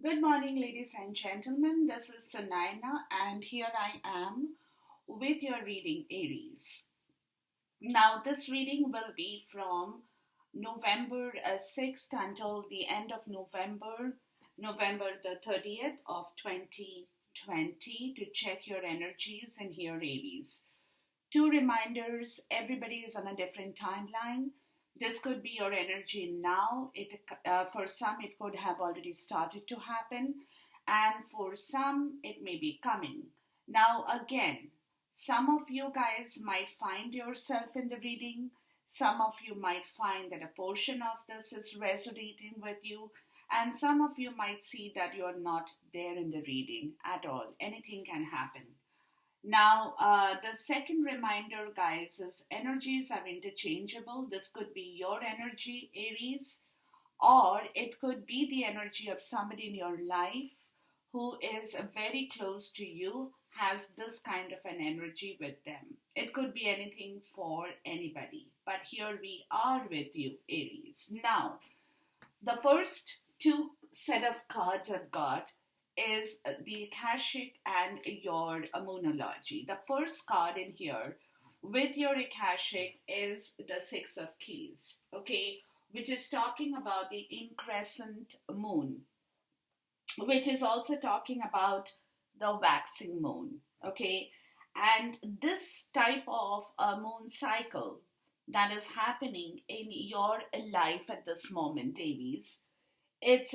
Good morning, ladies and gentlemen. This is Sunaina, and here I am with your reading, Aries. Now, this reading will be from November 6th until the end of November, November the 30th of 2020, to check your energies and hear Aries. Two reminders: everybody is on a different timeline. This could be your energy now. For some, it could have already started to happen, and for some, it may be coming. Now, again, some of you guys might find yourself in the reading. Some of you might find that a portion of this is resonating with you, and some of you might see that you're not there in the reading at all. Anything can happen. Now, the second reminder, guys, is energies are interchangeable. This could be your energy, Aries, or it could be the energy of somebody in your life who is very close to you, has this kind of an energy with them. It could be anything for anybody. But here we are with you, Aries. Now, the first two set of cards I've got is the Akashic and your Moonology. The first card in here with your Akashic is the Six of Keys, okay, which is talking about the increscent moon, which is also talking about the waxing moon, okay, and this type of moon cycle that is happening in your life at this moment, Aries. It's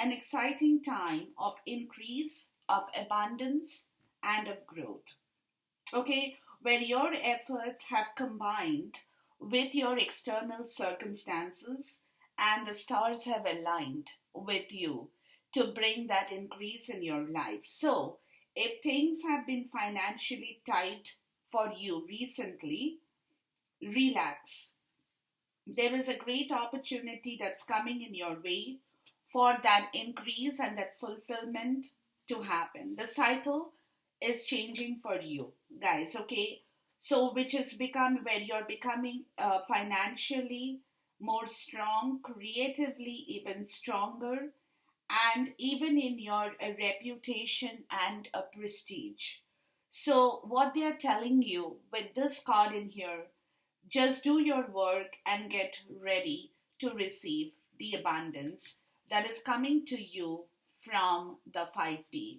an exciting time of increase, of abundance, and of growth. Okay, where your efforts have combined with your external circumstances and the stars have aligned with you to bring that increase in your life. So, if things have been financially tight for you recently, relax. There is a great opportunity that's coming in your way for that increase and that fulfillment to happen. The cycle is changing for you, guys, okay? So, which is become where you're becoming financially more strong, creatively even stronger, and even in your reputation and prestige. So, what they are telling you with this card in here, just do your work and get ready to receive the abundance that is coming to you from the 5D,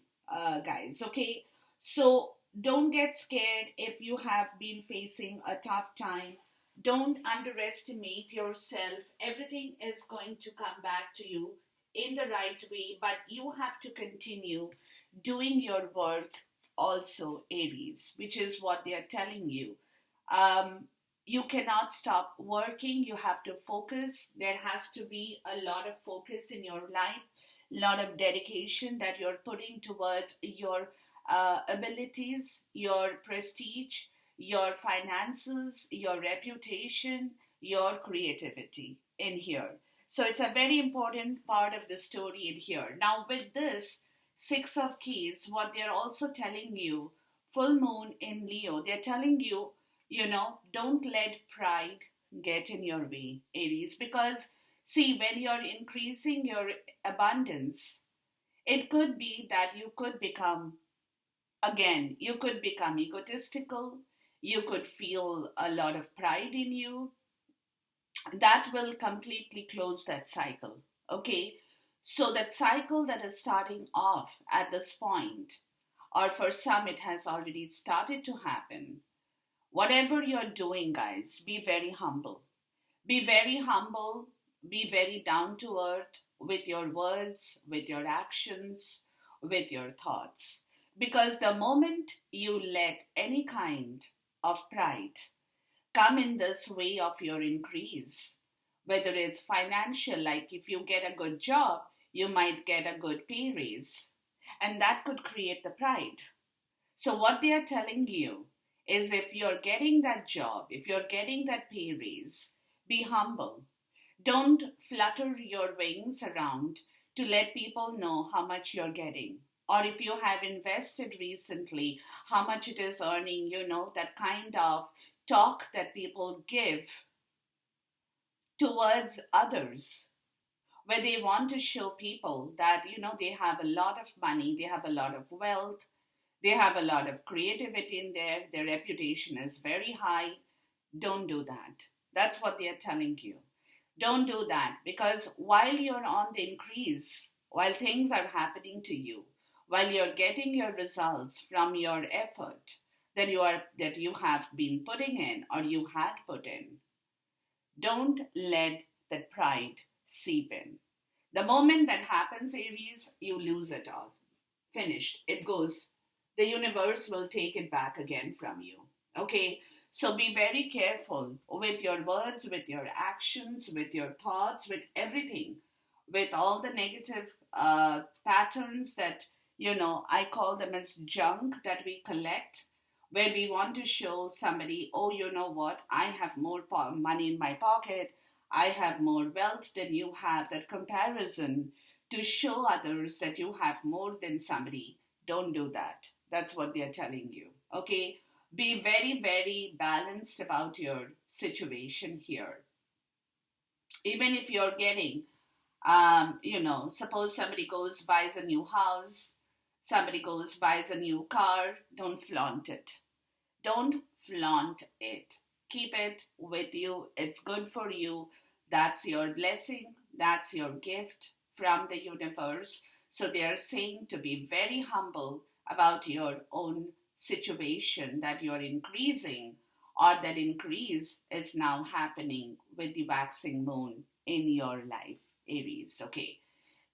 guys. Okay, so don't get scared if you have been facing a tough time. Don't underestimate yourself. Everything is going to come back to you in the right way, but you have to continue doing your work also, Aries, which is what they are telling you. Um, you cannot stop working. You have to focus. There has to be a lot of focus in your life, a lot of dedication that you're putting towards your abilities, your prestige, your finances, your reputation, your creativity in here. So it's a very important part of the story in here. Now, with this Six of Keys, what they're also telling you, full moon in Leo, they're telling you, don't let pride get in your way, Aries, because see, when you're increasing your abundance, it could be that you could become egotistical, you could feel a lot of pride in you. That will completely close that cycle, okay? So, that cycle that is starting off at this point, or for some, it has already started to happen. Whatever you're doing, guys, be very humble. Be very humble, be very down to earth with your words, with your actions, with your thoughts. Because the moment you let any kind of pride come in this way of your increase, whether it's financial, like if you get a good job, you might get a good pay raise, and that could create the pride. So, what they are telling you is if you're getting that job, if you're getting that pay raise, be humble. Don't flutter your wings around to let people know how much you're getting. Or if you have invested recently, how much it is earning, that kind of talk that people give towards others where they want to show people that, they have a lot of money, they have a lot of wealth, they have a lot of creativity in there, their reputation is very high. Don't do that. That's what they are telling you. Don't do that, because while you're on the increase, while things are happening to you, while you're getting your results from your effort that you have been putting in or you had put in, don't let that pride seep in. The moment that happens, Aries, you lose it all. Finished. It goes. The universe will take it back again from you. Okay? So be very careful with your words, with your actions, with your thoughts, with everything, with all the negative patterns that, I call them as junk that we collect, where we want to show somebody, oh, you know what, I have more money in my pocket, I have more wealth than you have, that comparison to show others that you have more than somebody. Don't do that. That's what they're telling you. Okay? Be very, very balanced about your situation here. Even if you're getting, suppose somebody goes, buys a new house, somebody goes, buys a new car, don't flaunt it. Don't flaunt it. Keep it with you. It's good for you. That's your blessing. That's your gift from the universe. So they are saying to be very humble about your own situation, that you're increasing, or that increase is now happening with the waxing moon in your life, Aries. Okay.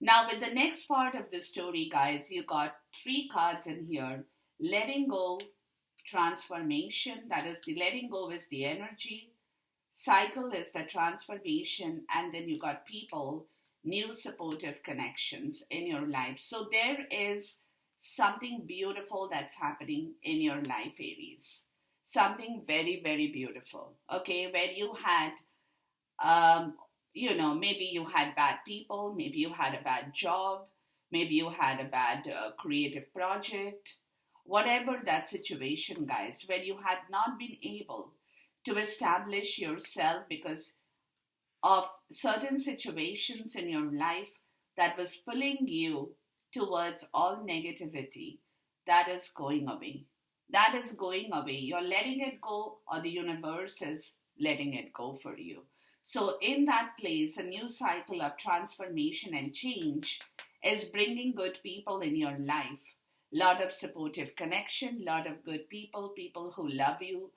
Now, with the next part of the story, guys, you got three cards in here: letting go, transformation, that is the letting go is the energy, cycle is the transformation, and then you got people, new supportive connections in your life. So there is something beautiful that's happening in your life, Aries. Something very, very beautiful. Okay, where you had maybe you had bad people, maybe you had a bad job, maybe you had a bad creative project, whatever that situation, guys, where you had not been able to establish yourself because of certain situations in your life that was pulling you towards all negativity, that is going away. That is going away. You're letting it go, or the universe is letting it go for you. So, in that place, a new cycle of transformation and change is bringing good people in your life. Lot of supportive connection, lot of good people, people who love you.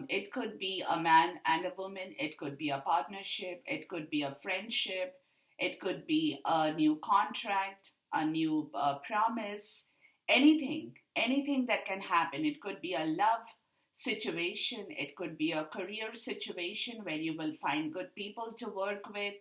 It could be a man and a woman, it could be a partnership, it could be a friendship, it could be a new contract, a new promise, anything that can happen. It could be a love situation, it could be a career situation where you will find good people to work with,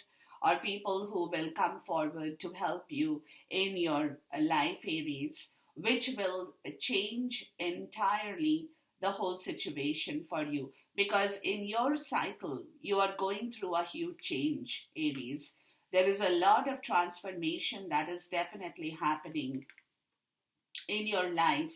or people who will come forward to help you in your life, Aries, which will change entirely the whole situation for you. Because in your cycle, you are going through a huge change, Aries. There is a lot of transformation that is definitely happening in your life,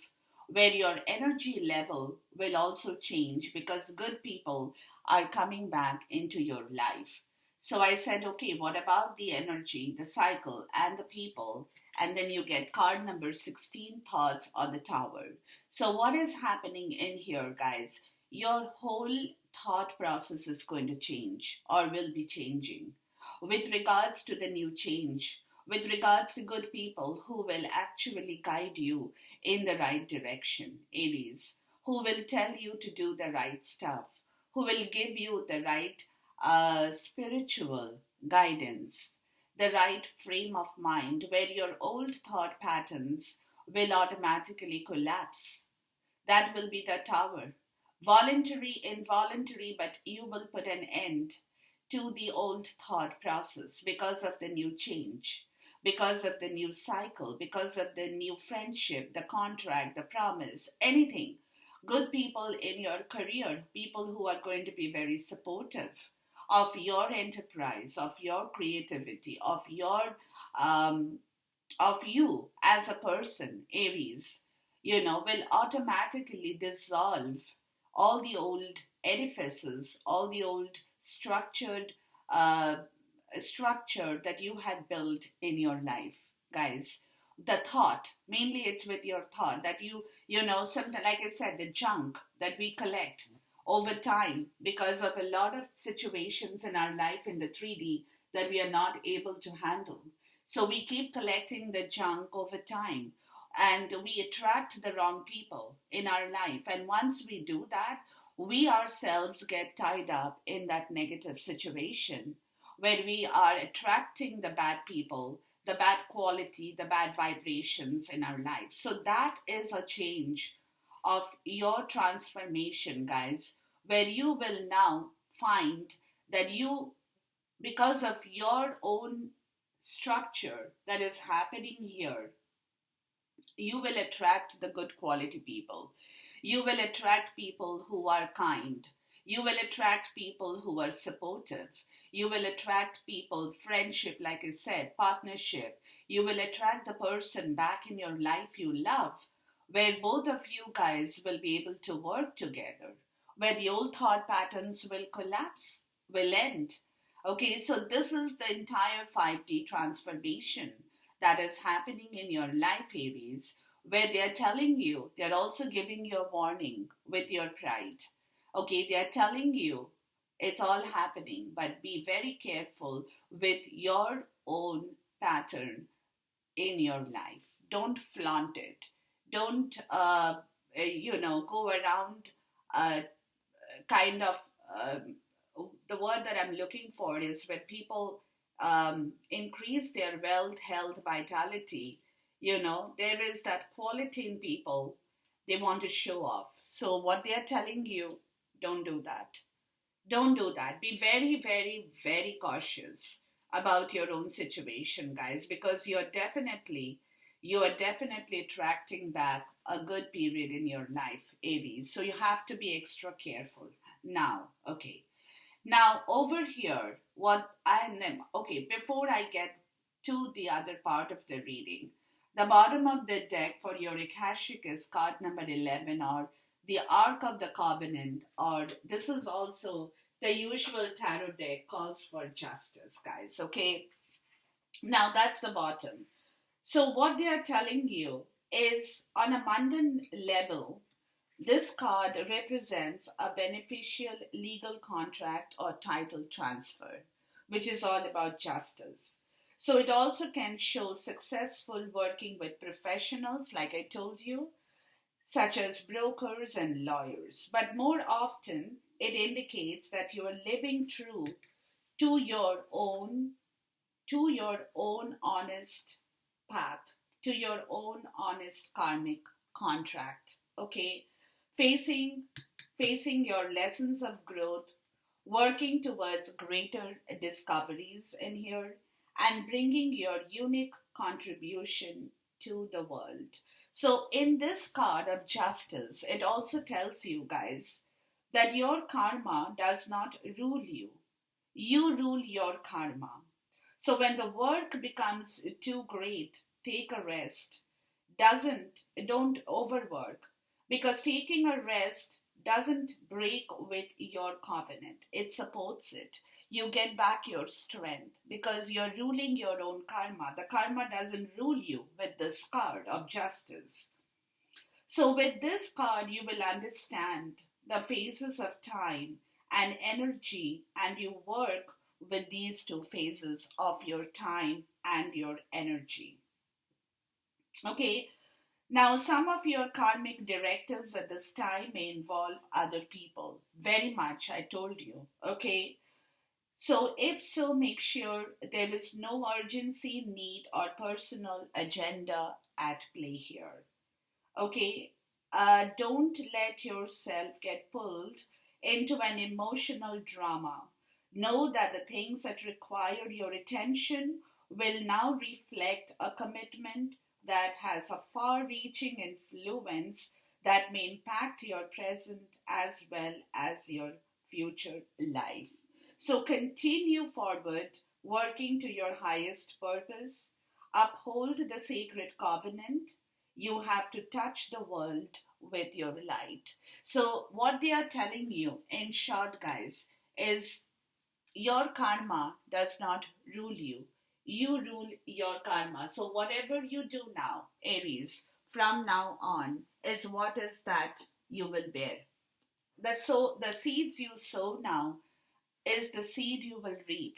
where your energy level will also change because good people are coming back into your life. So I said, okay, what about the energy, the cycle, and the people? And then you get card number 16, thoughts on the tower. So, what is happening in here, guys? Your whole thought process is going to change or will be changing with regards to the new change, with regards to good people who will actually guide you in the right direction, Aries, who will tell you to do the right stuff, who will give you the right spiritual guidance, the right frame of mind, where your old thought patterns will automatically collapse. That will be the tower. Voluntary, involuntary, but you will put an end to the old thought process because of the new change, because of the new cycle, because of the new friendship, the contract, the promise, anything. Good people in your career, people who are going to be very supportive of your enterprise, of your creativity, um, of you as a person, Aries, will automatically dissolve all the old edifices, all the old structured, uh, structure that you had built in your life, guys. The thought, mainly it's with your thought that you know, something like I said, the junk that we collect over time because of a lot of situations in our life in the 3D that we are not able to handle. So we keep collecting the junk over time, and we attract the wrong people in our life. And once we do that, we ourselves get tied up in that negative situation where we are attracting the bad people, the bad quality, the bad vibrations in our life. So that is a change of your transformation, guys, where you will now find that you, because of your own structure that is happening here, you will attract the good quality people. You will attract people who are kind. You will attract people who are supportive. You will attract people, friendship, like I said, partnership. You will attract the person back in your life you love, where both of you guys will be able to work together, where the old thought patterns will collapse, will end. Okay, so this is the entire 5D transformation that is happening in your life, Aries, where they are telling you, they're also giving you a warning with your pride. Okay, they are telling you it's all happening, but be very careful with your own pattern in your life. Don't flaunt it. Don't, go around uh, kind of um, the word that I'm looking for is when people increase their wealth, health, vitality. You know, there is that quality in people. They want to show off. So what they are telling you, don't do that. Don't do that. Be very, very, very cautious about your own situation, guys, because you are definitely attracting back a good period in your life, Aries. So you have to be extra careful. Now, okay. Now over here, what I am okay, before I get to the other part of the reading, the bottom of the deck for your Akashic is card number 11, or the Ark of the Covenant, or this is also the usual tarot deck calls for justice, guys. Okay, now that's the bottom. So, what they are telling you is on a mundane level, this card represents a beneficial legal contract or title transfer, which is all about justice. So, it also can show successful working with professionals, like I told you, such as brokers and lawyers. But more often, it indicates that you are living true to your own honest path, to your own honest karmic contract. Okay, facing facing your lessons of growth, working towards greater discoveries in here, and bringing your unique contribution to the world. So in this card of justice, it also tells you guys that your karma does not rule you. You rule your karma. So when the work becomes too great, take a rest. Don't overwork, because taking a rest doesn't break with your covenant. It supports it. You get back your strength because you're ruling your own karma. The karma doesn't rule you with this card of justice. So with this card, you will understand the phases of time and energy, and you work with these two phases of your time and your energy. Okay, now some of your karmic directives at this time may involve other people. Very much, I told you. Okay, so if so, make sure there is no urgency, need, or personal agenda at play here. Okay, don't let yourself get pulled into an emotional drama. Know that the things that require your attention will now reflect a commitment that has a far reaching influence that may impact your present as well as your future life. So continue forward, working to your highest purpose. Uphold the sacred covenant. You have to touch the world with your light. So, what they are telling you, in short, guys, is your karma does not rule you. You rule your karma. So whatever you do now, Aries, from now on, is what is that you will bear. The seeds you sow now is the seed you will reap,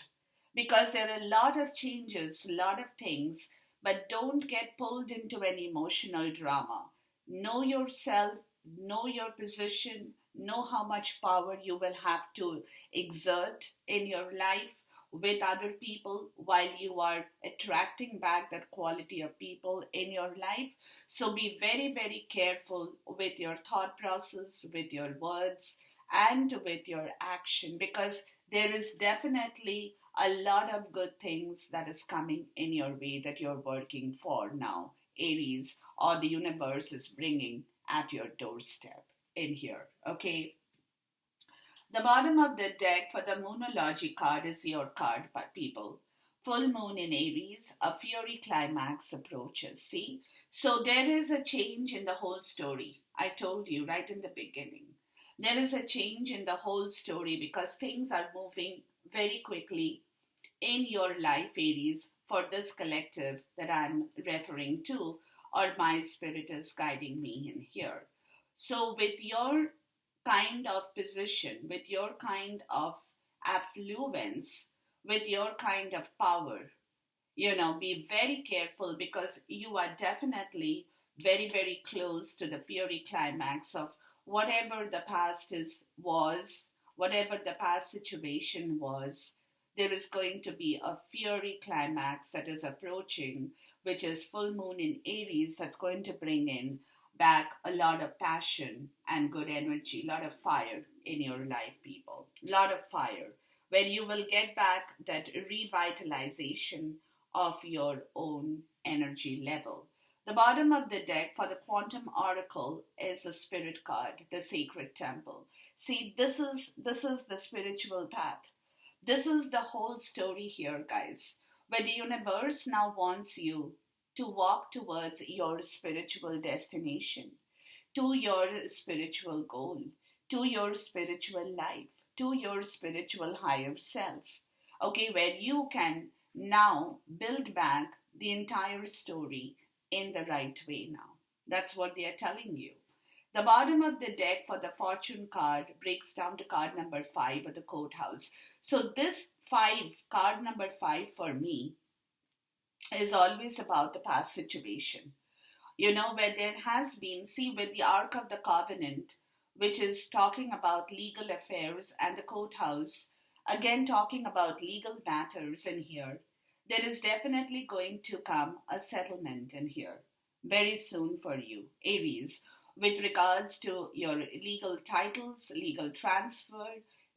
because there are a lot of changes, a lot of things, but don't get pulled into an emotional drama. Know yourself, know your position, know how much power you will have to exert in your life with other people while you are attracting back that quality of people in your life. So be very, very careful with your thought process, with your words, and with your action, because there is definitely a lot of good things that is coming in your way that you're working for now, Aries, or the universe is bringing at your doorstep in here. Okay, the bottom of the deck for the Moonology card is your card, people. Full moon in Aries, a fury climax approaches. See? So there is a change in the whole story. I told you right in the beginning. There is a change in the whole story because things are moving very quickly in your life, Aries, for this collective that I'm referring to, or my spirit is guiding me in here. So, with your kind of position, with your kind of affluence, with your kind of power, be very careful because you are definitely very, very close to the fury climax of whatever the past was, whatever the past situation was. There is going to be a fury climax that is approaching, which is full moon in Aries, that's going to bring in back a lot of passion and good energy, a lot of fire in your life, people. A lot of fire, where you will get back that revitalization of your own energy level. The bottom of the deck for the Quantum Oracle is the Spirit card, the Sacred Temple. See, this is the spiritual path. This is the whole story here, guys. Where the universe now wants you to walk towards your spiritual destination, to your spiritual goal, to your spiritual life, to your spiritual higher self. Okay, where you can now build back the entire story in the right way now. That's what they are telling you. The bottom of the deck for the fortune card breaks down to card number 5 of the courthouse. So this 5, card number 5 for me, is always about the past situation. Where there has been, see, with the Ark of the Covenant, which is talking about legal affairs, and the courthouse, again talking about legal matters in here, there is definitely going to come a settlement in here very soon for you, Aries, with regards to your legal titles, legal transfer,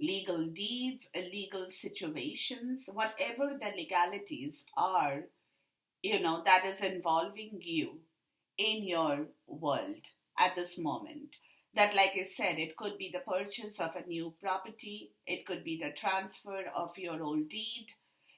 legal deeds, legal situations, whatever the legalities are, that is involving you in your world at this moment. That, like I said, it could be the purchase of a new property, it could be the transfer of your old deed,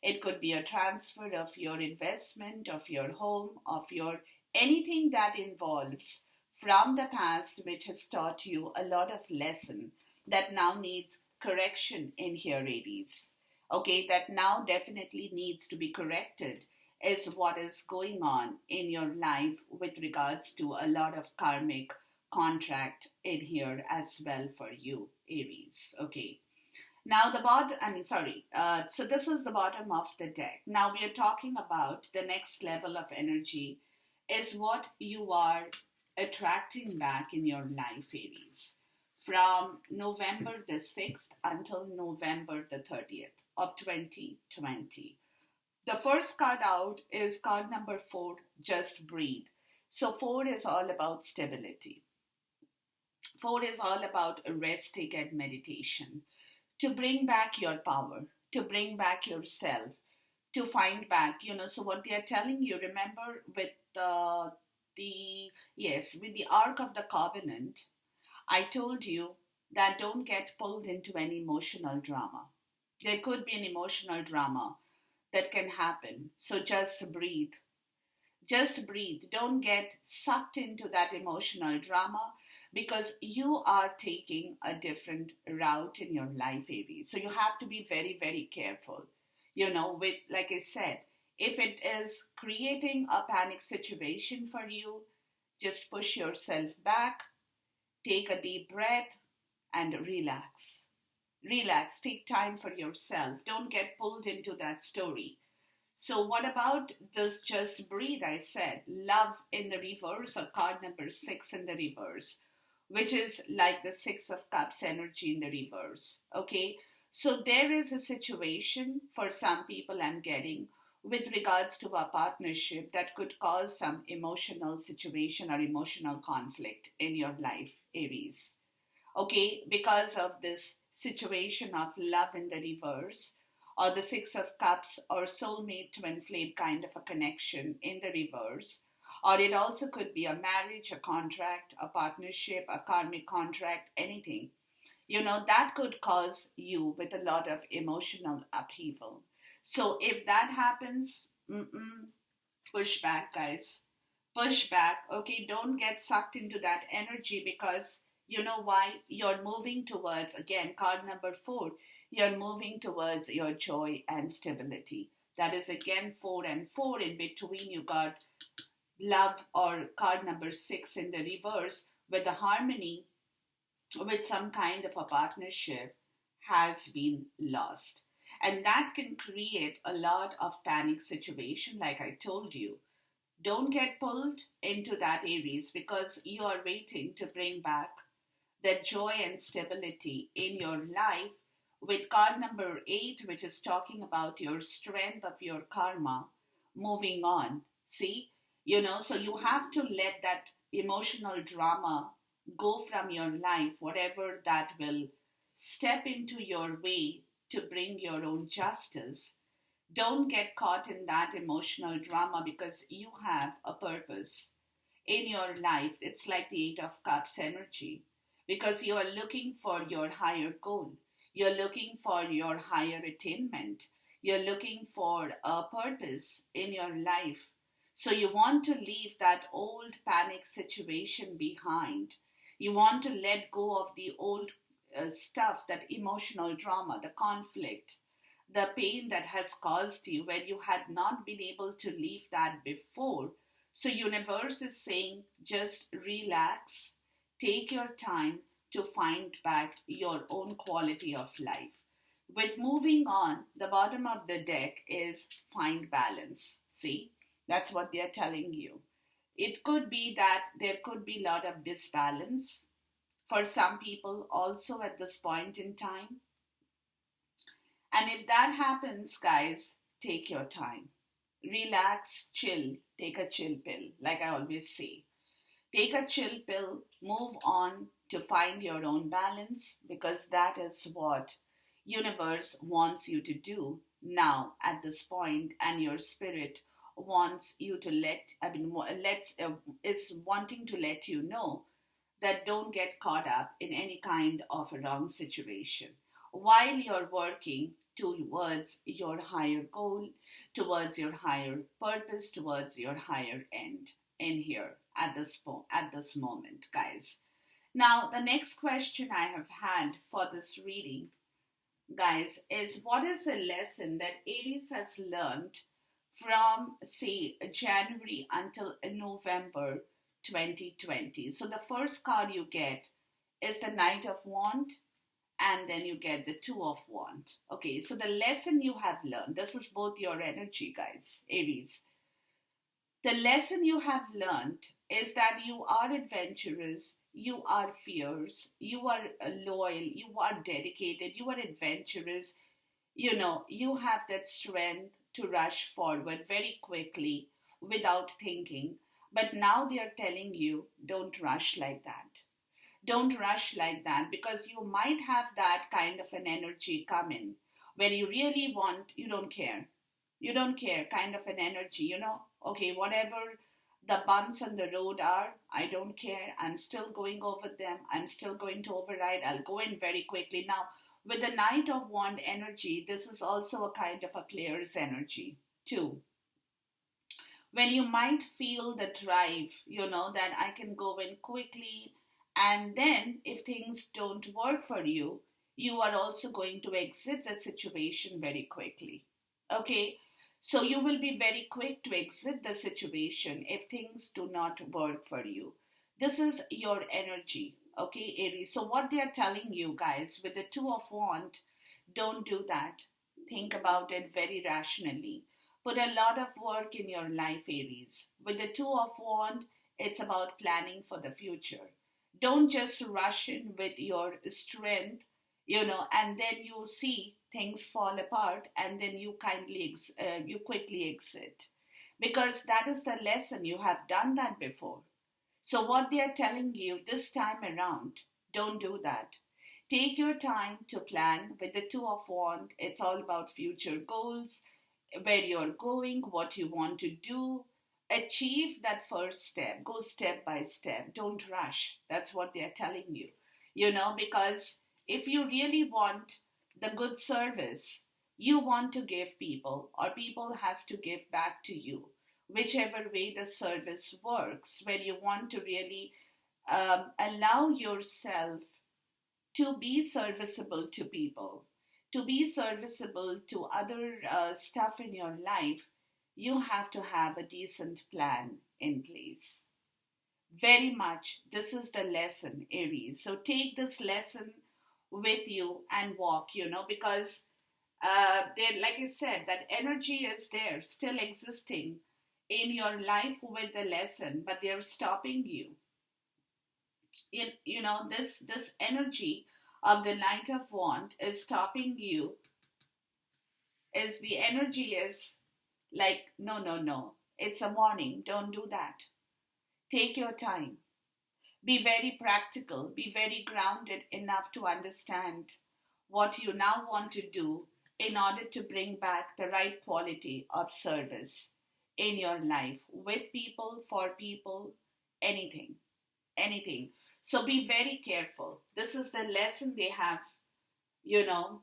it could be a transfer of your investment, of your home, of your anything that involves from the past which has taught you a lot of lesson that now needs correction in here, Aries. Okay, that now definitely needs to be corrected is what is going on in your life with regards to a lot of karmic contract in here as well for you, Aries. Okay. Now the bottom, so this is the bottom of the deck. Now we are talking about the next level of energy is what you are attracting back in your life, Aries, from November the 6th until November the 30th of 2020. The first card out is card number 4, Just Breathe. So 4 is all about stability. 4 is all about resting and meditation. To bring back your power, to bring back yourself, to find back, so what they are telling you, remember with with the Ark of the Covenant, I told you that don't get pulled into an emotional drama. There could be an emotional drama that can happen. So just breathe. Just breathe. Don't get sucked into that emotional drama because you are taking a different route in your life, Aries. So you have to be very, very careful. With, like I said, if it is creating a panic situation for you, just push yourself back, take a deep breath, and relax. Relax, take time for yourself. Don't get pulled into that story. So, what about this just breathe? I said love in the reverse, or card number six in the reverse, which is like the Six of Cups energy in the reverse. Okay, so there is a situation for some people I'm getting with regards to a partnership that could cause some emotional situation or emotional conflict in your life, Aries. Okay, because of this situation of love in the reverse, or the Six of Cups, or soulmate twin flame kind of a connection in the reverse, or it also could be a marriage, a contract, a partnership, a karmic contract, anything. That could cause you with a lot of emotional upheaval. So if that happens, push back, guys. Push back. Okay, don't get sucked into that energy, because you know why? You're moving towards, again, card number four, you're moving towards your joy and stability. That is again four and four. In between, you got love, or card number six in the reverse, with the harmony with some kind of a partnership has been lost. And that can create a lot of panic situation, like I told you. Don't get pulled into that Aries, because you are waiting to bring back that joy and stability in your life with card number eight, which is talking about your strength of your karma moving on. See, so you have to let that emotional drama go from your life, whatever that will step into your way to bring your own justice. Don't get caught in that emotional drama, because you have a purpose in your life. It's like the Eight of Cups energy, because you are looking for your higher goal. You're looking for your higher attainment. You're looking for a purpose in your life. So you want to leave that old panic situation behind. You want to let go of the old stuff, that emotional drama, the conflict, the pain that has caused you, where you had not been able to leave that before. So universe is saying, just relax, take your time to find back your own quality of life. With moving on, the bottom of the deck is find balance. See, that's what they're telling you. It could be that there could be a lot of disbalance for some people also at this point in time. And if that happens, guys, take your time. Relax, chill, take a chill pill, like I always say. Take a chill pill, move on to find your own balance, because that is what universe wants you to do now at this point, and your spirit wants you to is wanting to let you know that don't get caught up in any kind of a wrong situation while you're working towards your higher goal, towards your higher purpose, towards your higher end in here at this moment, guys. Now, the next question I have had for this reading, guys, is what is the lesson that Aries has learned from, say, January until November 2020? So the first card you get is the Knight of Wands, and then you get the Two of Wands. Okay, so the lesson you have learned, this is both your energy, guys, Aries. The lesson you have learned is that you are adventurous, you are fierce, you are loyal, you are dedicated, you are adventurous. You have that strength to rush forward very quickly without thinking. But now they are telling you, don't rush like that. Don't rush like that, because you might have that kind of an energy come in where you really want, you don't care. You don't care kind of an energy, okay, whatever the bumps on the road are, I don't care. I'm still going over them. I'm still going to override. I'll go in very quickly. Now, with the Knight of Wand energy, this is also a kind of a player's energy too. When you might feel the drive, that I can go in quickly And then, if things don't work for you, you are also going to exit the situation very quickly. Okay? So, you will be very quick to exit the situation if things do not work for you. This is your energy. Okay, Aries. So, what they are telling you guys with the Two of Wands, don't do that. Think about it very rationally. Put a lot of work in your life, Aries. With the Two of Wands, it's about planning for the future. Don't just rush in with your strength, and then you see things fall apart, and then you quickly exit, because that is the lesson. You have done that before. So, what they are telling you this time around, don't do that. Take your time to plan. With the Two of Wands, it's all about future goals, where you're going, what you want to do. Achieve that first step. Go step by step. Don't rush. That's what they're telling you. Because if you really want the good service, you want to give people, or people has to give back to you, whichever way the service works, where you want to really allow yourself to be serviceable to people, to be serviceable to other stuff in your life, you have to have a decent plan in place. Very much, this is the lesson, Aries. So take this lesson with you and walk, because there, like I said, that energy is there, still existing in your life with the lesson, but they're stopping you. This energy of the Knight of Wand is stopping you. Is the energy is like, no, no, no, it's a warning, don't do that. Take your time. Be very practical, be very grounded enough to understand what you now want to do in order to bring back the right quality of service in your life, with people, for people, anything, anything. So be very careful. This is the lesson they have, you know,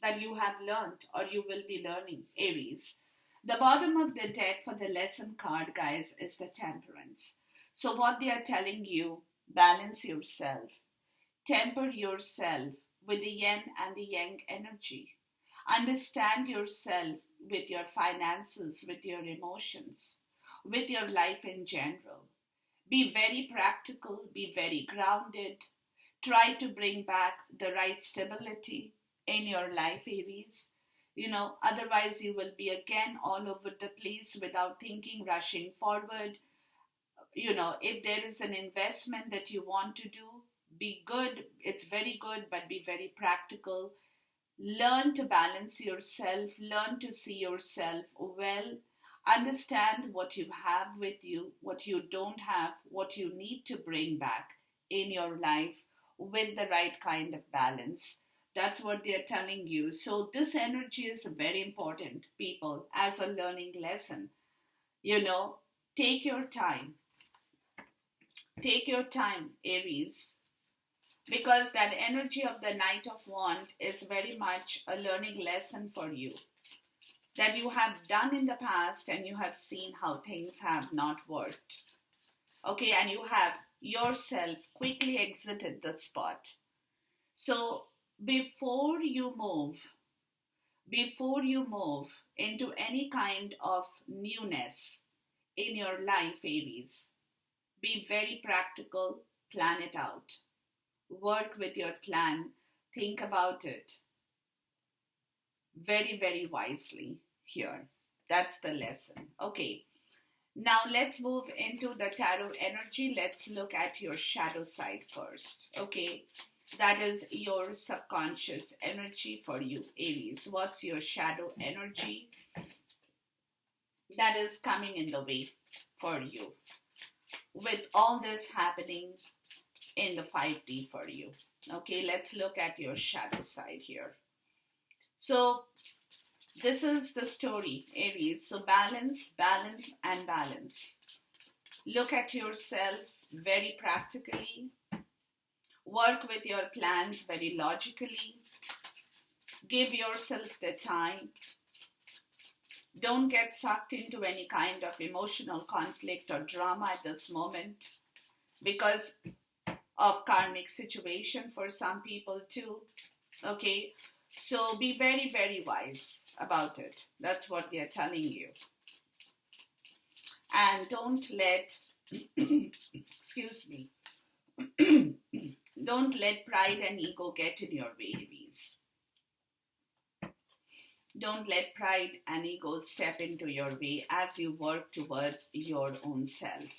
that you have learned, or you will be learning, Aries. The bottom of the deck for the lesson card, guys, is the Temperance. So, what they are telling you, balance yourself, temper yourself with the yin and the yang energy. Understand yourself with your finances, with your emotions, with your life in general. Be very practical, be very grounded. Try to bring back the right stability in your life, Aries. Otherwise, you will be again all over the place without thinking, rushing forward. If there is an investment that you want to do, be good. It's very good, but be very practical. Learn to balance yourself, learn to see yourself well, understand what you have with you, what you don't have, what you need to bring back in your life with the right kind of balance. That's what they're telling you. So, this energy is very important, people, as a learning lesson. You know, take your time. Take your time, Aries, because that energy of the Knight of Wands is very much a learning lesson for you, that you have done in the past and you have seen how things have not worked. Okay, and you have yourself quickly exited the spot. So before you move, before you move into any kind of newness in your life, Aries, be very practical, plan it out. Work with your plan, think about it very, very wisely here. That's the lesson. Okay, now let's move into the tarot energy. Let's look at your shadow side first. Okay, that is your subconscious energy for you, Aries. What's your shadow energy that is coming in the way for you with all this happening in the 5D for you? Okay, let's look at your shadow side here. So this is the story, Aries. So balance, balance, and balance. Look at yourself very practically. Work with your plans very logically. Give yourself the time. Don't get sucked into any kind of emotional conflict or drama at this moment. because of karmic situation for some people too. Okay, so be very, very wise about it. That's what they are telling you. And don't let, excuse me, don't let pride and ego get in your way, Aries. Don't let pride and ego step into your way as you work towards your own self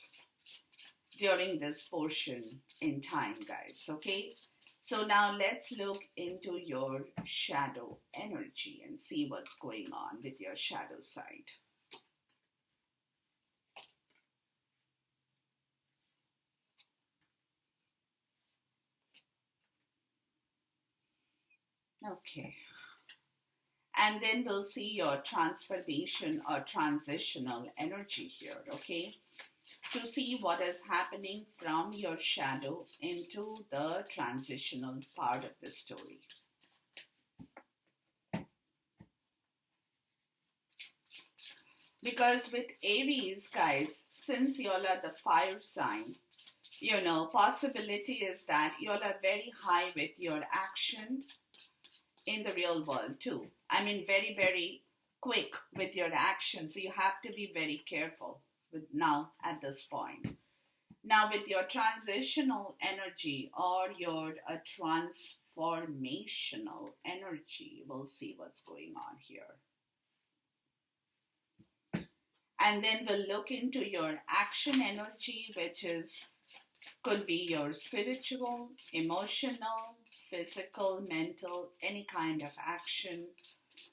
during this portion in time, guys. Okay? So now let's look into your shadow energy and see what's going on with your shadow side. Okay. And then we'll see your transformation or transitional energy here, okay? To see what is happening from your shadow into the transitional part of the story. Because with Aries, guys, since y'all are the fire sign, possibility is that y'all are very high with your action in the real world too. I mean, very, very quick with your actions. So you have to be very careful with now at this point. Now, with your transitional energy or your transformational energy, we'll see what's going on here. And then we'll look into your action energy, which is could be your spiritual, emotional, physical, mental, any kind of action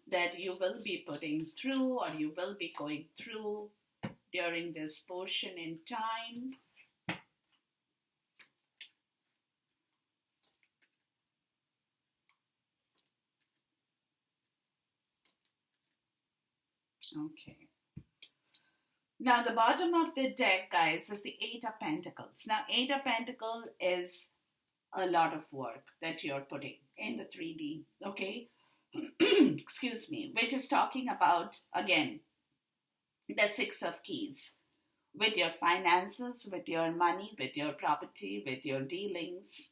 that you will be putting through or you will be going through during this portion in time. Okay. Now, the bottom of the deck, guys, is the Eight of Pentacles. Now, Eight of Pentacles is a lot of work that you're putting in the 3D, okay? Excuse me, which is talking about, again, the Six of Keys. With your finances, with your money, with your property, with your dealings,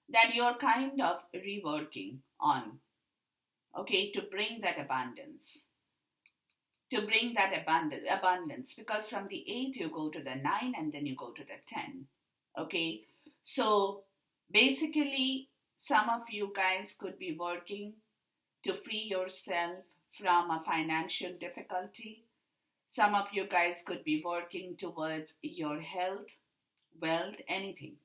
that you're kind of reworking on, okay, to bring that abundance. To bring that abundance, because from the 8 you go to the 9 and then you go to the 10. Okay, so basically some of you guys could be working to free yourself from a financial difficulty. Some of you guys could be working towards your health, wealth, anything.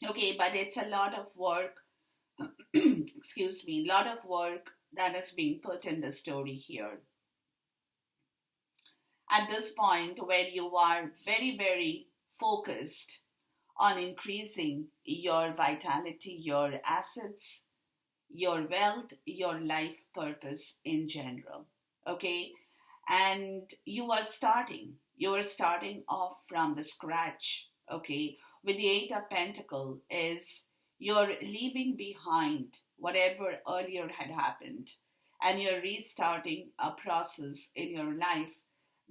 Okay, but it's a lot of work, excuse me, a lot of work that is being put in the story here. At this point where you are very, very focused on increasing your vitality, your assets, your wealth, your life purpose in general. Okay? And you are starting off from the scratch. Okay? With the Eight of Pentacles is you're leaving behind whatever earlier had happened and you're restarting a process in your life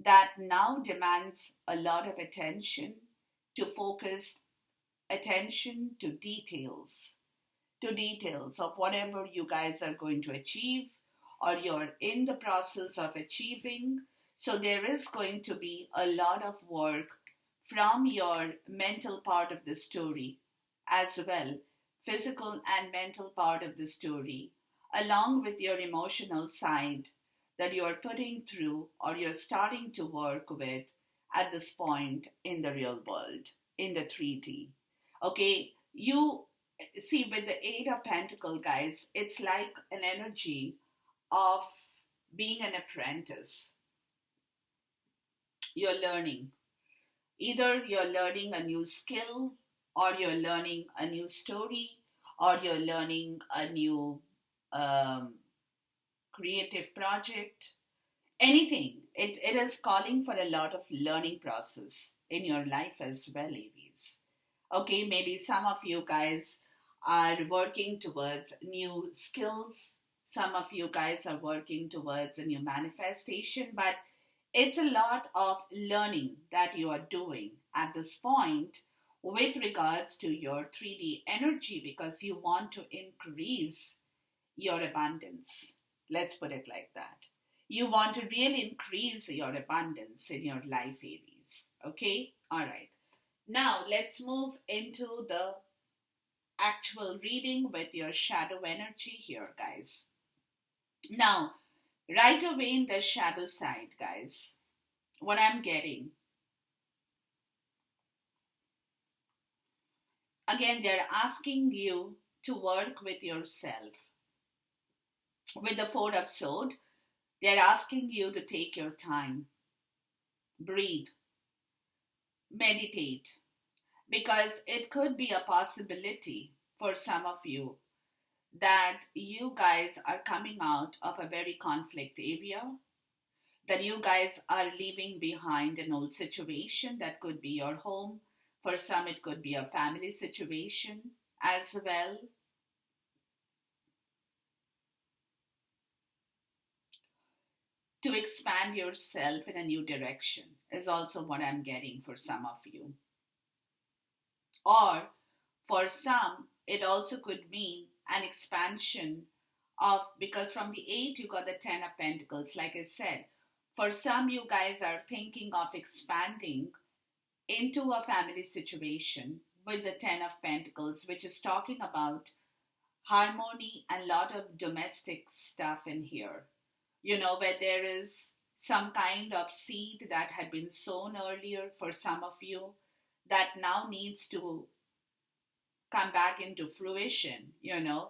that now demands a lot of attention, to focus attention to details of whatever you guys are going to achieve or you're in the process of achieving. So there is going to be a lot of work from your mental part of the story as well, physical and mental part of the story, along with your emotional side that you're putting through or you're starting to work with at this point in the real world, in the 3D. Okay, you see with the Eight of Pentacles, guys, it's like an energy of being an apprentice. You're learning. Either you're learning a new skill, or you're learning a new story, or you're learning a new um, creative project, anything. It is calling for a lot of learning process in your life as well, Aries. Okay, maybe some of you guys are working towards new skills. Some of you guys are working towards a new manifestation, but It's a lot of learning that you are doing at this point with regards to your 3D energy because you want to increase your abundance. Let's put it like that. You want to really increase your abundance in your life, Aries. Okay? All right. Now, let's move into the actual reading with your shadow energy here, guys. Now, right away in the shadow side, guys, what I'm getting, again, they're asking you to work with yourself. With the Four of Swords, they're asking you to take your time, breathe, meditate, because it could be a possibility for some of you that you guys are coming out of a very conflict area, that you guys are leaving behind an old situation that could be your home. For some, it could be a family situation as well. To expand yourself in a new direction is also what I'm getting for some of you. Or for some, it also could mean an expansion of, because from the 8 you got the 10 of Pentacles, like I said. For some, you guys are thinking of expanding into a family situation with the 10 of Pentacles, which is talking about harmony and a lot of domestic stuff in here. You know, where there is some kind of seed that had been sown earlier for some of you that now needs to come back into fruition, you know.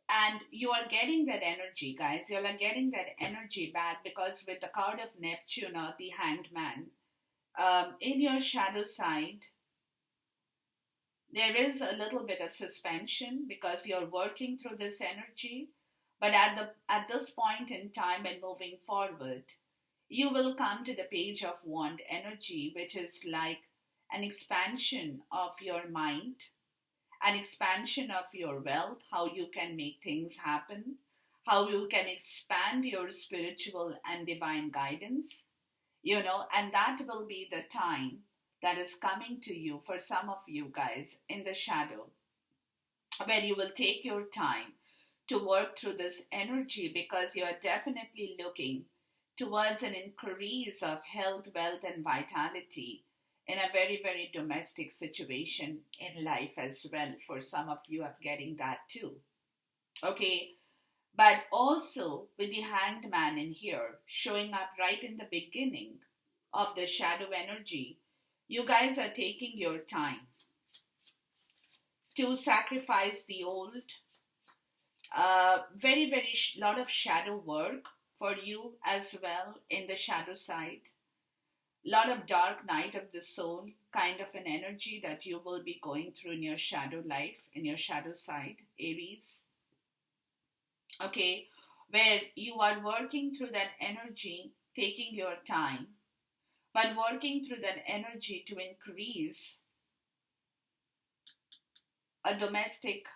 And you are getting that energy, guys. You are getting that energy back because with the card of Neptune or the Hanged Man, in your shadow side, there is a little bit of suspension because you're working through this energy. But at this point in time and moving forward, you will come to the Page of Wand energy, which is like an expansion of your mind, an expansion of your wealth, how you can make things happen, how you can expand your spiritual and divine guidance, you know, and that will be the time that is coming to you for some of you guys in the shadow, where you will take your time to work through this energy because you are definitely looking towards an increase of health, wealth, and vitality in a very, very domestic situation in life as well. For some of you are getting that too. Okay, but also with the Hanged Man in here showing up right in the beginning of the shadow energy, you guys are taking your time to sacrifice the old. Very, very lot of shadow work for you as well in the shadow side. Lot of dark night of the soul kind of an energy that you will be going through in your shadow life, in your shadow side, Aries. Okay, where you are working through that energy, taking your time, but working through that energy to increase a domestic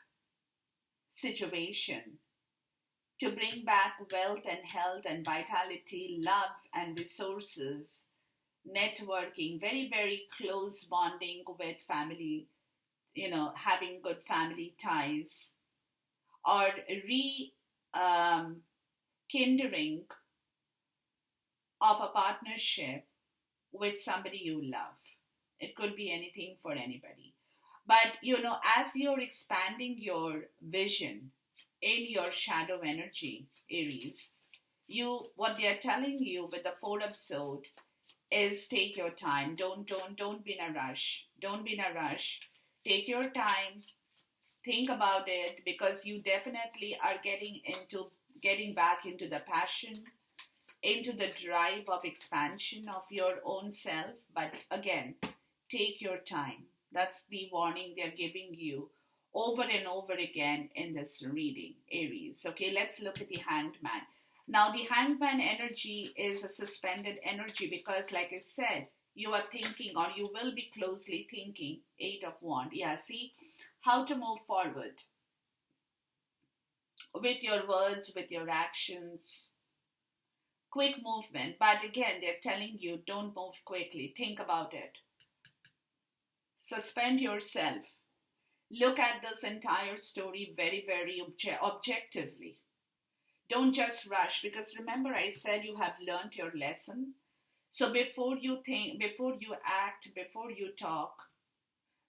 situation, to bring back wealth and health and vitality, love and resources, networking, very, very close bonding with family, you know, having good family ties, or kindling of a partnership with somebody you love. It could be anything for anybody. But, you know, as you're expanding your vision in your shadow energy, Aries, what they're telling you with the Four of Swords is take your time. Don't be in a rush. Don't be in a rush. Take your time. Think about it because you definitely are getting back into the passion, into the drive of expansion of your own self. But again, take your time. That's the warning they're giving you over and over again in this reading, Aries. Okay, let's look at the Hanged Man. Now, the Hanged Man energy is a suspended energy because, like I said, you are thinking or you will be closely thinking, Eight of Wands. Yeah, see, how to move forward with your words, with your actions, quick movement. But again, they're telling you don't move quickly. Think about it. Suspend yourself. Look at this entire story very, very objectively. Don't just rush, because remember, I said you have learned your lesson. So before you think, before you act, before you talk,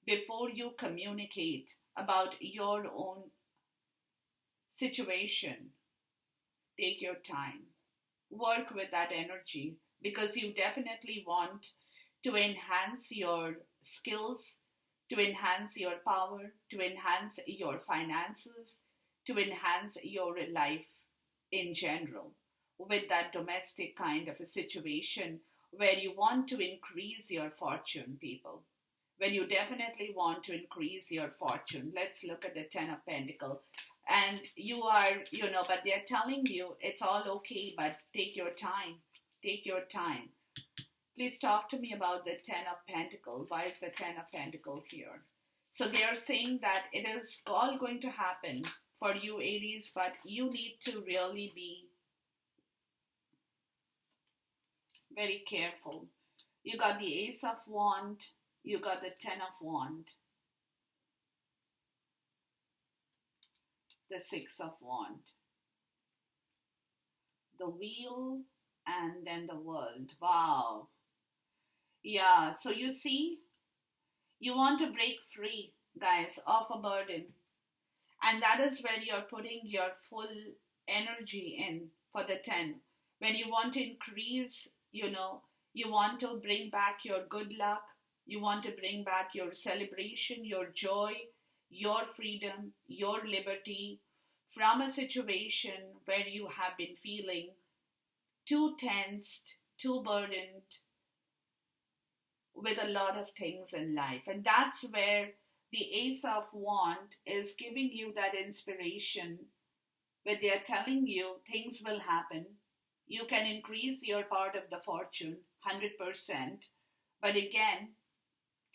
before you communicate about your own situation, take your time. Work with that energy, because you definitely want to enhance your skills, to enhance your power, to enhance your finances, to enhance your life in general, with that domestic kind of a situation where you want to increase your fortune, people. When you definitely want to increase your fortune. Let's look at the Ten of Pentacles. And you are, but they're telling you it's all okay, but take your time. Take your time. Please talk to me about the Ten of Pentacles. Why is the Ten of Pentacles here? So they are saying that it is all going to happen for you, Aries, but you need to really be very careful. You got the Ace of Wands, you got the Ten of Wands, the Six of Wands, the Wheel, and then the World. Wow. Yeah, so you see, you want to break free, guys, of a burden. And that is where you're putting your full energy in for the 10. When you want to increase, you want to bring back your good luck, you want to bring back your celebration, your joy, your freedom, your liberty from a situation where you have been feeling too tensed, too burdened with a lot of things in life. And that's where the Ace of Wands is giving you that inspiration, where they're telling you things will happen. You can increase your part of the fortune 100%. But again,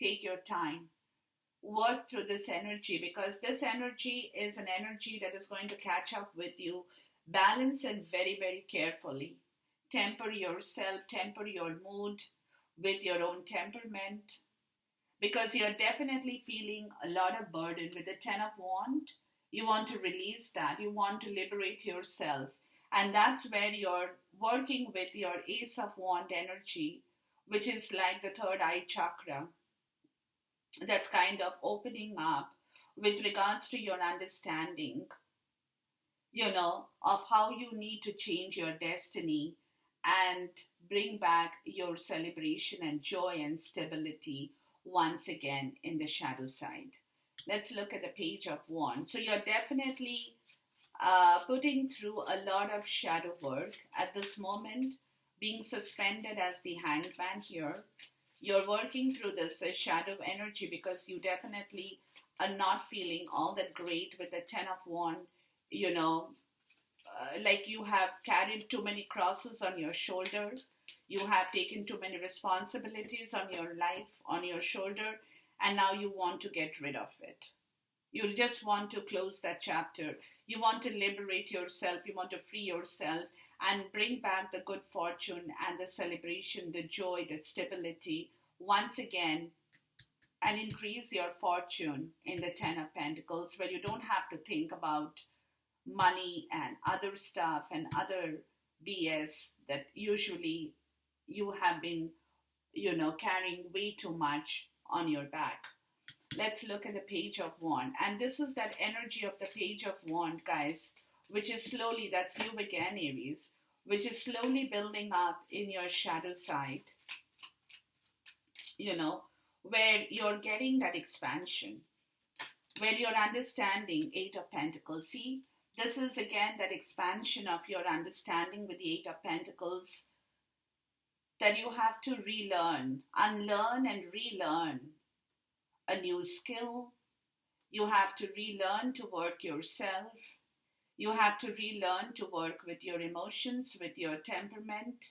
take your time. Work through this energy, because this energy is an energy that is going to catch up with you. Balance it very, very carefully. Temper yourself, temper your mood with your own temperament, because you're definitely feeling a lot of burden with the Ten of Wands. You want to release that. You want to liberate yourself. And that's where you're working with your Ace of Wands energy, which is like the third eye chakra. That's kind of opening up with regards to your understanding, of how you need to change your destiny and bring back your celebration and joy and stability once again in the shadow side. Let's look at the Page of Wands. So you're definitely putting through a lot of shadow work at this moment, being suspended as the Hanged Man here. You're working through this shadow energy, because you definitely are not feeling all that great with the Ten of Wands, like you have carried too many crosses on your shoulder. You have taken too many responsibilities on your life, on your shoulder, and now you want to get rid of it. You just want to close that chapter. You want to liberate yourself. You want to free yourself and bring back the good fortune and the celebration, the joy, the stability once again, and increase your fortune in the Ten of Pentacles, where you don't have to think about money and other stuff and other BS that usually you have been, carrying way too much on your back. Let's look at the Page of Wands. And this is that energy of the Page of Wands, guys, which is slowly, that's you again, Aries, which is slowly building up in your shadow side, where you're getting that expansion, where you're understanding Eight of Pentacles. See, this is again that expansion of your understanding with the Eight of Pentacles, that you have to relearn, unlearn and relearn a new skill. You have to relearn to work yourself. You have to relearn to work with your emotions, with your temperament,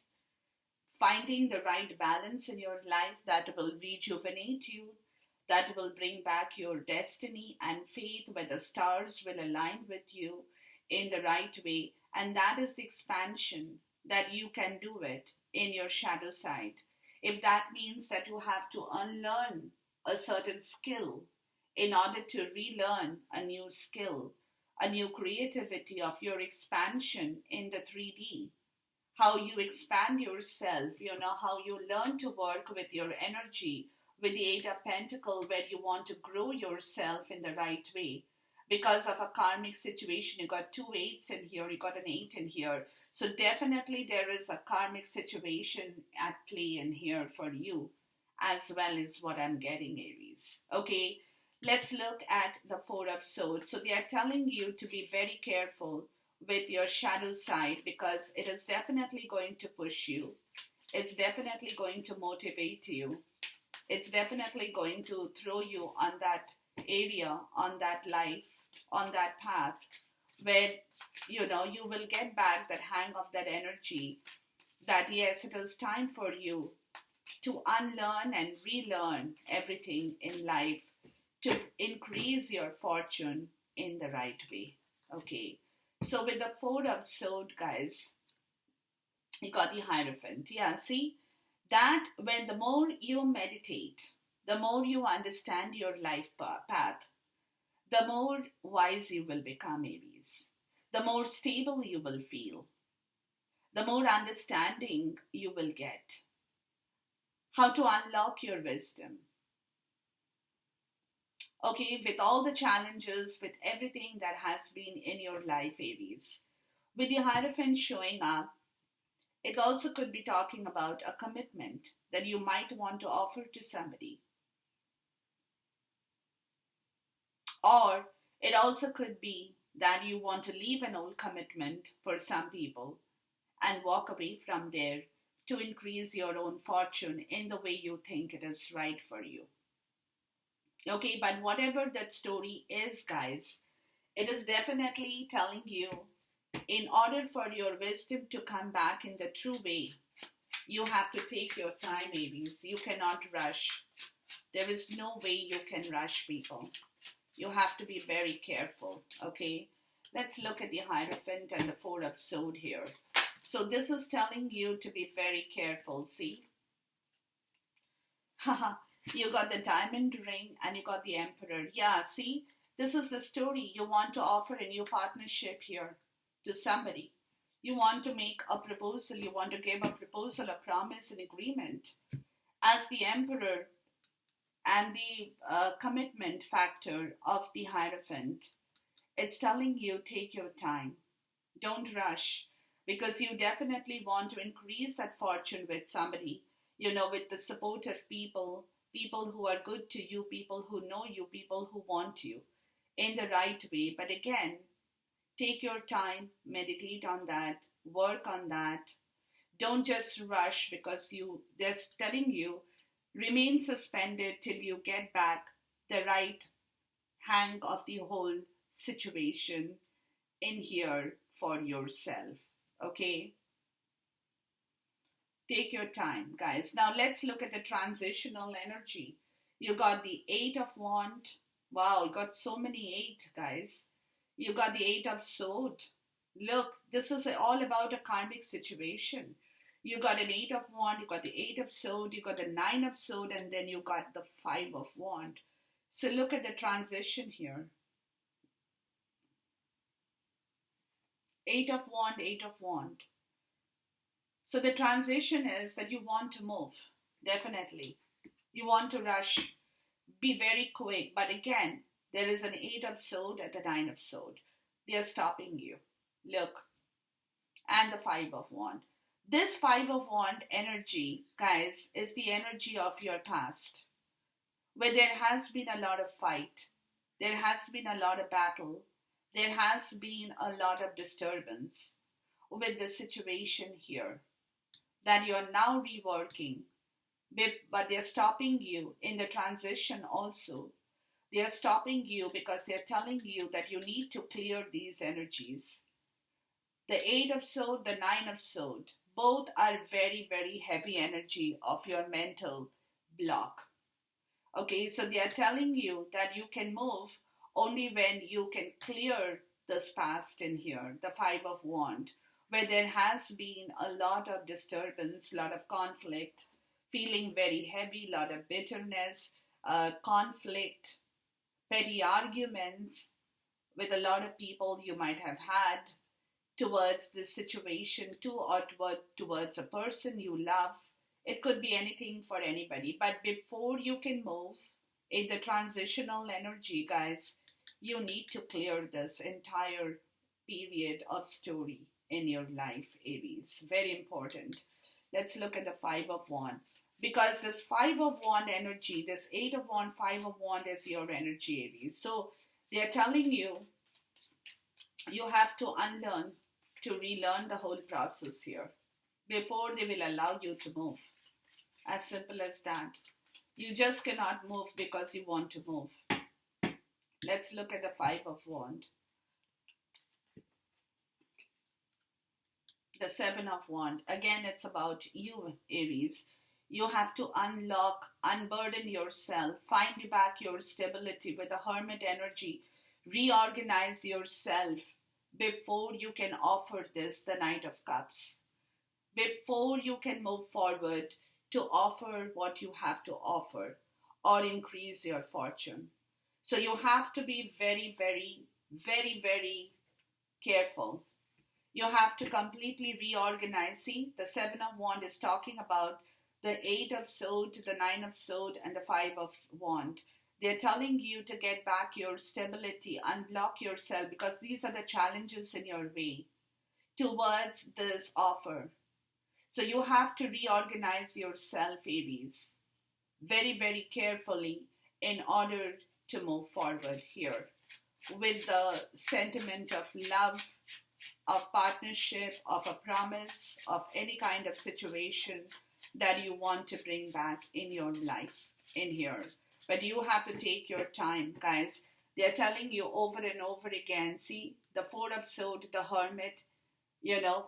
finding the right balance in your life that will rejuvenate you, that will bring back your destiny and faith, where the stars will align with you in the right way. And that is the expansion that you can do it in your shadow side. If that means that you have to unlearn a certain skill in order to relearn a new skill, a new creativity of your expansion in the 3D, how you expand yourself, how you learn to work with your energy, with the Eight of Pentacle, where you want to grow yourself in the right way. Because of a karmic situation, you got two eights in here, you got an eight in here. So definitely there is a karmic situation at play in here for you, as well as what I'm getting, Aries. Okay, let's look at the Four of Swords. So they are telling you to be very careful with your shadow side, because it is definitely going to push you. It's definitely going to motivate you. It's definitely going to throw you on that area, on that life, on that path where you will get back that hang of that energy, that yes, it is time for you to unlearn and relearn everything in life to increase your fortune in the right way. Okay, so with the Four of Swords, guys, you got the Hierophant. Yeah, see that when the more you meditate, the more you understand your life path, the more wise you will become, Aries. The more stable you will feel, the more understanding you will get. How to unlock your wisdom. Okay, with all the challenges, with everything that has been in your life, Aries, with the Hierophant showing up, it also could be talking about a commitment that you might want to offer to somebody. Or it also could be that you want to leave an old commitment for some people and walk away from there to increase your own fortune in the way you think it is right for you. Okay, but whatever that story is, guys, it is definitely telling you, in order for your wisdom to come back in the true way, you have to take your time, Aries. You cannot rush. There is no way you can rush people. You have to be very careful, okay? Let's look at the Hierophant and the Four of Swords here. So this is telling you to be very careful, see? Haha, you got the diamond ring and you got the Emperor. Yeah, see? This is the story. You want to offer a new partnership here to somebody. You want to make a proposal. You want to give a proposal, a promise, an agreement. As the Emperor and the commitment factor of the Hierophant, it's telling you take your time. Don't rush, because you definitely want to increase that fortune with somebody, with the supportive people, people who are good to you, people who know you, people who want you in the right way. But again, take your time, meditate on that, work on that. Don't just rush, because they're telling you remain suspended till you get back the right hang of the whole situation in here for yourself. Okay? Take your time, guys. Now let's look at the transitional energy. You got the Eight of Wands. Wow, you got so many eight, guys. You got the Eight of Swords. Look, this is all about a karmic situation. You got an Eight of Wands, you got the Eight of Swords, you got the Nine of Swords, and then you got the Five of Wands. So look at the transition here. Eight of Wands, Eight of Wands. So the transition is that you want to move, definitely. You want to rush, be very quick. But again, there is an Eight of Swords and the Nine of Swords. They are stopping you. Look. And the Five of Wands. This Five of Wands energy, guys, is the energy of your past, where there has been a lot of fight. There has been a lot of battle. There has been a lot of disturbance with the situation here that you're now reworking, but they're stopping you in the transition also. They're stopping you because they're telling you that you need to clear these energies. The Eight of Swords, the Nine of Swords, both are very, very heavy energy of your mental block. Okay, so they are telling you that you can move only when you can clear this past in here, the Five of Wands, where there has been a lot of disturbance, a lot of conflict, feeling very heavy, a lot of bitterness, conflict, petty arguments with a lot of people you might have had towards this situation too, or towards a person you love. It could be anything for anybody. But before you can move in the transitional energy, guys, you need to clear this entire period of story in your life, Aries. Very important. Let's look at the Five of Wand. Because this Five of Wand energy, this Eight of Wand, Five of Wand is your energy, Aries. So they're telling you you have to unlearn to relearn the whole process here before they will allow you to move. As simple as that. You just cannot move because you want to move. Let's look at the Five of Wand. The Seven of Wand. Again, it's about you, Aries. You have to unlock, unburden yourself, find back your stability with the Hermit energy, reorganize yourself before you can offer this, the Knight of Cups. Before you can move forward to offer what you have to offer or increase your fortune. So you have to be very, very, very, very careful. You have to completely reorganize. See, the Seven of Wand is talking about the Eight of Sword, the Nine of Sword, and the Five of Wand. They're telling you to get back your stability, unblock yourself, because these are the challenges in your way towards this offer. So you have to reorganize yourself, Aries, very, very carefully in order to move forward here with the sentiment of love, of partnership, of a promise, of any kind of situation that you want to bring back in your life in here. But you have to take your time, guys. They're telling you over and over again. See, the Four of Swords, the Hermit,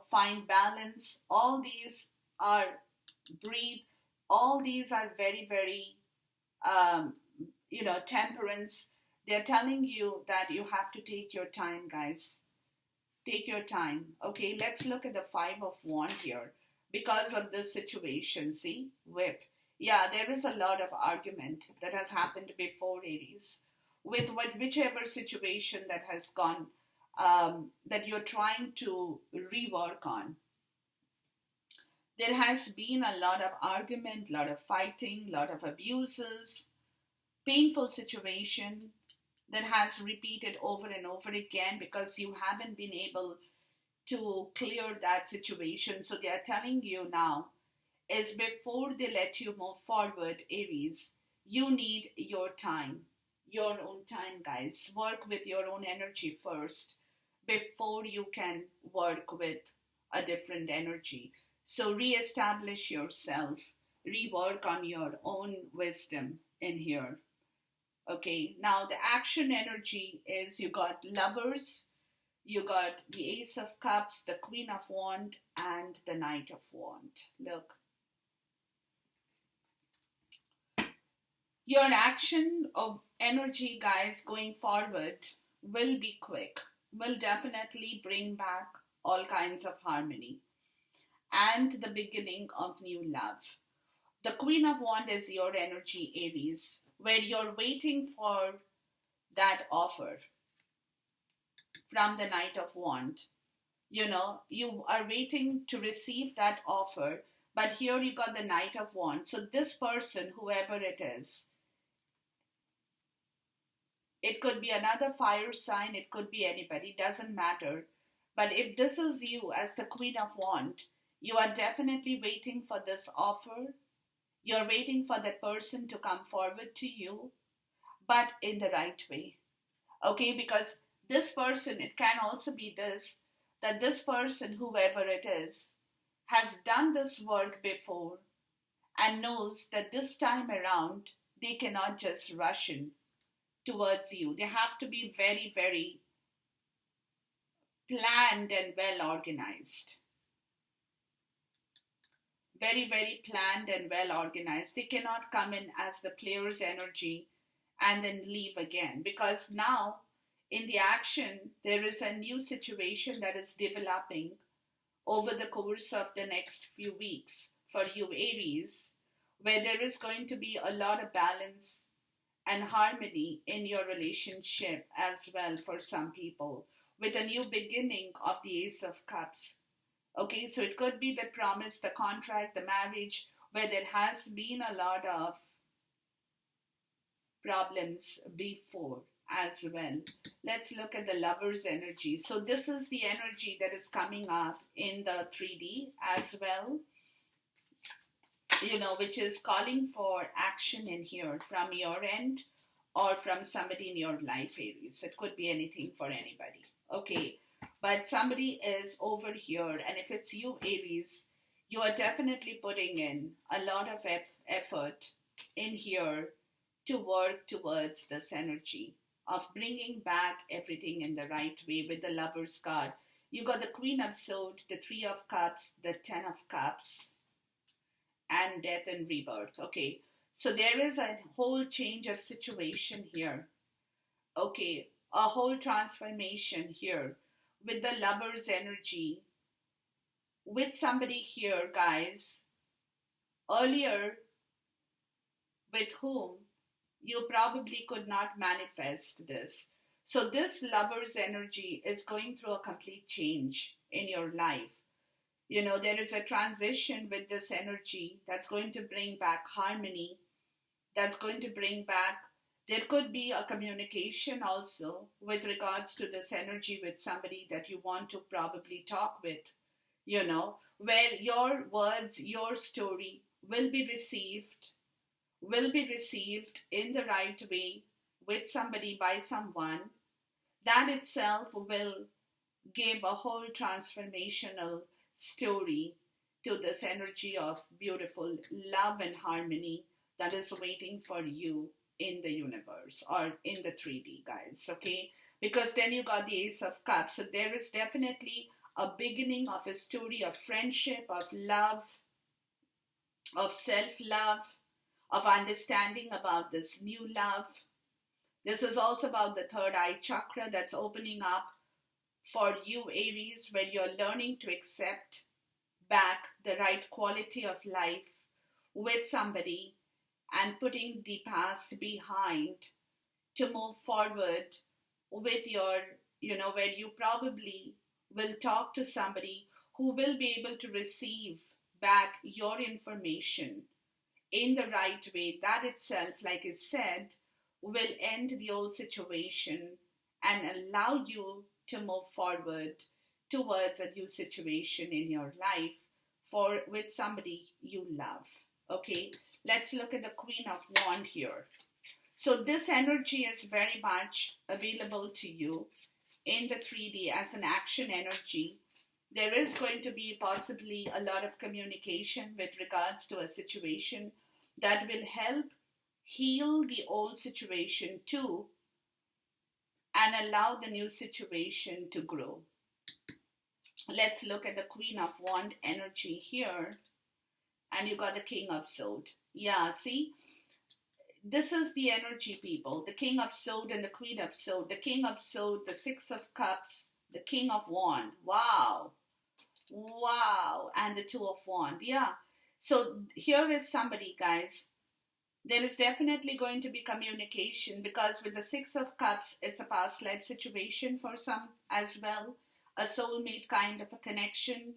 find balance. All these are breathe. All these are very, very, temperance. They're telling you that you have to take your time, guys. Take your time. Okay, let's look at the Five of Wand here. Because of this situation, see, whip. Yeah, there is a lot of argument that has happened before, Aries, with whichever situation that has gone, that you're trying to rework on. There has been a lot of argument, a lot of fighting, a lot of abuses, painful situation that has repeated over and over again because you haven't been able to clear that situation. So they are telling you now is before they let you move forward, Aries, you need your time. Your own time, guys. Work with your own energy first before you can work with a different energy. So re-establish yourself. Rework on your own wisdom in here. Okay, now the action energy is you got Lovers, you got the Ace of Cups, the Queen of Wands, and the Knight of Wands. Look. Your action of energy, guys, going forward will be quick, will definitely bring back all kinds of harmony and the beginning of new love. The Queen of Wands is your energy, Aries, where you're waiting for that offer from the Knight of Wands. You are waiting to receive that offer, but here you got the Knight of Wands. So this person, whoever it is, it could be another fire sign, it could be anybody, doesn't matter. But if this is you as the Queen of Wands, you are definitely waiting for this offer. You're waiting for that person to come forward to you, but in the right way. Okay, because this person, it can also be that this person, whoever it is, has done this work before and knows that this time around, they cannot just rush in towards you. They have to be very, very planned and well organized. Very, very planned and well organized. They cannot come in as the player's energy and then leave again, because now in the action there is a new situation that is developing over the course of the next few weeks for you, Aries, where there is going to be a lot of balance and harmony in your relationship as well for some people, with a new beginning of the Ace of Cups. Okay, so it could be the promise, the contract, the marriage, where there has been a lot of problems before as well. Let's look at the lover's energy. So this is the energy that is coming up in the 3D as well, which is calling for action in here from your end or from somebody in your life, Aries. It could be anything for anybody. Okay, but somebody is over here, and if it's you, Aries, you are definitely putting in a lot of effort in here to work towards this energy of bringing back everything in the right way with the Lover's card. You got the Queen of Swords, the Three of Cups, the Ten of Cups, and death and rebirth. Okay, so there is a whole change of situation here. Okay, a whole transformation here with the Lover's energy, with somebody here, guys, earlier with whom you probably could not manifest this. So this Lover's energy is going through a complete change in your life. There is a transition with this energy that's going to bring back harmony, that's going to bring back, there could be a communication also with regards to this energy with somebody that you want to probably talk with, where your words, your story will be received in the right way with somebody, by someone. That itself will give a whole transformational story to this energy of beautiful love and harmony that is waiting for you in the universe or in the 3D, guys. Okay, because then you got the Ace of Cups, so there is definitely a beginning of a story of friendship, of love, of self-love, of understanding about this new love. This is also about the third eye chakra that's opening up for you, Aries, where you're learning to accept back the right quality of life with somebody and putting the past behind to move forward with your, where you probably will talk to somebody who will be able to receive back your information in the right way. That itself, like I said, will end the old situation and allow you to move forward towards a new situation in your life with somebody you love. Okay, let's look at the Queen of Wands here. So this energy is very much available to you in the 3D as an action energy. There is going to be possibly a lot of communication with regards to a situation that will help heal the old situation too and allow the new situation to grow. Let's look at the Queen of Wands energy here. And you got the King of Swords. Yeah, see? This is the energy, people. The King of Swords and the Queen of Swords. The King of Swords, the Six of Cups, the King of Wands. Wow. Wow. And the Two of Wands. Yeah. So here is somebody, guys. There is definitely going to be communication, because with the Six of Cups, it's a past life situation for some as well. A soulmate kind of a connection,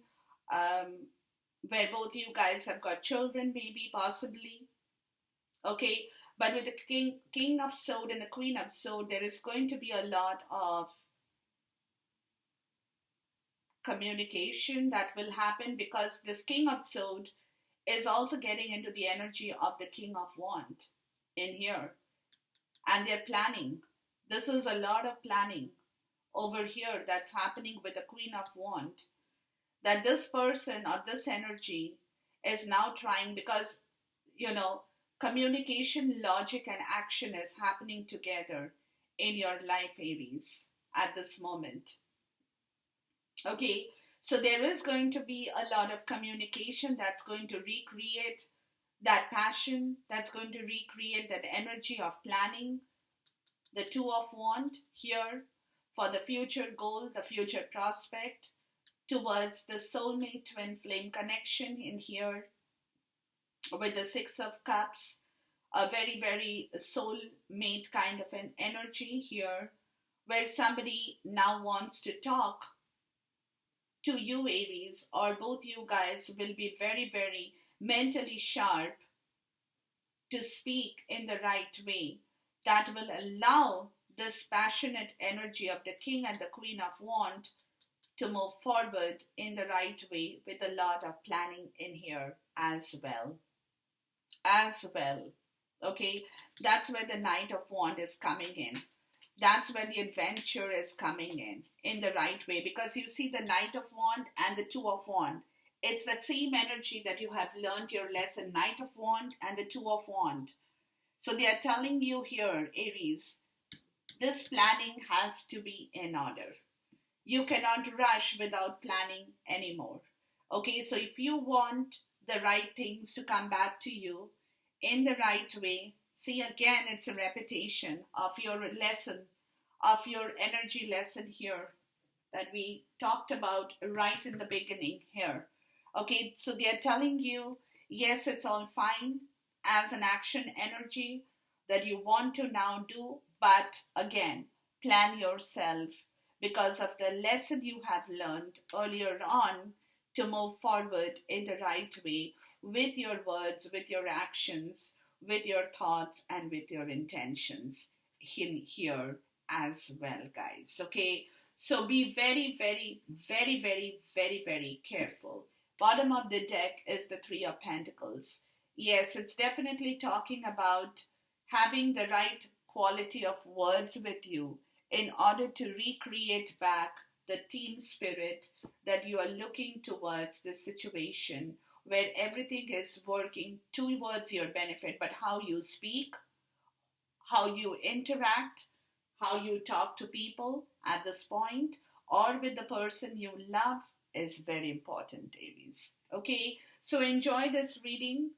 where both you guys have got children, maybe, possibly. Okay, but with the King of Swords and the Queen of Swords, there is going to be a lot of communication that will happen, because this King of Swords is also getting into the energy of the King of Wands in here. And they're planning. This is a lot of planning over here that's happening with the Queen of Wands. That this person or this energy is now trying, because, communication, logic, and action is happening together in your life, Aries, at this moment. Okay, so there is going to be a lot of communication that's going to recreate that passion, that's going to recreate that energy of planning. The Two of Wands here for the future goal, the future prospect. towards the soulmate twin flame connection in here with the Six of Cups, a very, very soulmate kind of an energy here, where somebody now wants to talk to you, Aries, or both you guys will be very, very mentally sharp to speak in the right way that will allow this passionate energy of the King and the Queen of Wands to move forward in the right way with a lot of planning in here as well. As well. Okay, that's where the Knight of Wands is coming in. That's where the adventure is coming in the right way. Because you see the Knight of Wands and the Two of Wands. It's that same energy that you have learned your lesson, Knight of Wands and the Two of Wands. So they are telling you here, Aries, this planning has to be in order. You cannot rush without planning anymore. Okay, so if you want the right things to come back to you in the right way, see again, it's a repetition of your lesson, of your energy lesson here that we talked about right in the beginning here. Okay, so they are telling you, yes, it's all fine as an action energy that you want to now do, but again, plan yourself because of the lesson you have learned earlier on to move forward in the right way with your words, with your actions, with your thoughts, and with your intentions in here as well, guys. Okay, so be very, very, very, very, very, very careful. Bottom of the deck is the Three of Pentacles. Yes, it's definitely talking about having the right quality of words with you in order to recreate back the team spirit that you are looking towards this situation where everything is working towards your benefit, but how you speak, how you interact, how you talk to people at this point or with the person you love is very important, Aries. Okay, so enjoy this reading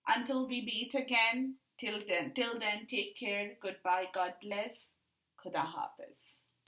until we meet again. Till then, take care. Goodbye. God bless. Khuda Hafiz.